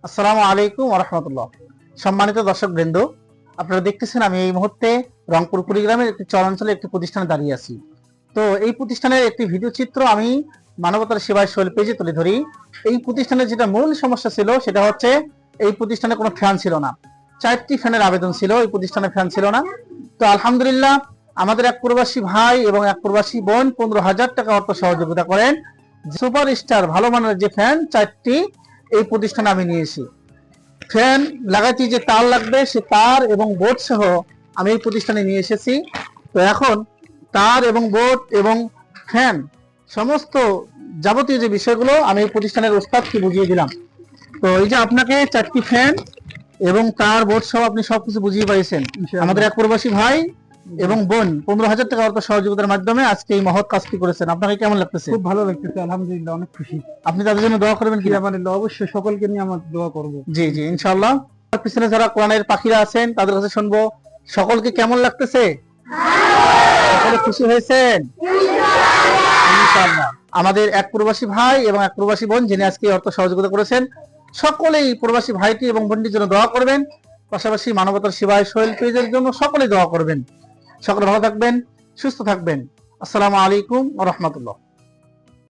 আসসালামু আলাইকুম ওয়া রাহমাতুল্লাহ। সম্মানিত দর্শকবৃন্দ, আপনারা দেখতেছেন আমি এই মুহূর্তে রংপুর কুড়িগ্রামের একটি চরাঞ্চলে একটি প্রতিষ্ঠানে দাঁড়িয়ে আছি। তো এই প্রতিষ্ঠানের একটি ভিডিও চিত্র আমি মানবতার সেবায় শৈল পেজে তুলে ধরি। এই প্রতিষ্ঠানের যেটা মূল সমস্যা ছিল সেটা হচ্ছে এই প্রতিষ্ঠানে কোনো ফ্যান ছিল না। 4টি ফ্যানের আবেদন ছিল, এই প্রতিষ্ঠানে ফ্যান ছিল না। তো আলহামদুলিল্লাহ আমাদের এক প্রবাসী ভাই এবং এক প্রবাসী বোন 15,000 টাকা অর্থ সহযোগিতা করেন। সুপার স্টার ভালো মানের যে ফ্যান 4টি এই প্রতিষ্ঠানে আমি নিয়েছি। ফ্যান লাগাইতে যে তার লাগবে সে তার এবং বোর্ড সহ আমি এই প্রতিষ্ঠানে নিয়ে এসেছি। তো এখন তার এবং বোর্ড এবং ফ্যান সমস্ত যাবতীয় যে বিষয়গুলো আমি এই প্রতিষ্ঠানের ওস্তাদকে বুঝিয়ে দিলাম। তো এই যে আপনাকে 4টি ফ্যান এবং তার বোর্ড সহ আপনি সবকিছু বুঝিয়ে পাইছেন। আমাদের এক প্রবাসী ভাই এবং বোন 15,000 টাকা অর্থ সহযোগিতার মাধ্যমে আজকে এই মহৎ কাজটি করেছেন। আপনাকে কেমন লাগতেছে? খুব ভালো লাগতেছে, আলহামদুলিল্লাহ, অনেক খুশি। আপনি তাদের জন্য দোয়া করবেন কি? অবশ্যই সকলকে নিয়ে আমার দোয়া করব। জি জি, ইনশাআল্লাহ। পিছনে যারা কোরআনের পাখিরা আছেন তাদের কাছে শুনবো, সকলকে কেমন লাগতেছে? সকলে খুশি হয়েছেন? ইনশাআল্লাহ। আমাদের এক প্রবাসী ভাই এবং এক প্রবাসী বোন যিনি আজকে অর্থ সহযোগিতা করেছেন, সকলেই প্রবাসী ভাইটি এবং বোনটির জন্য দোয়া করবেন। পাশাপাশি মানবতার সেবায় সোহেল পেজের জন্য সকলেই দোয়া করবেন। সকলে ভালো থাকবেন, সুস্থ থাকবেন। আসসালামু আলাইকুম ওয়া রাহমাতুল্লাহ।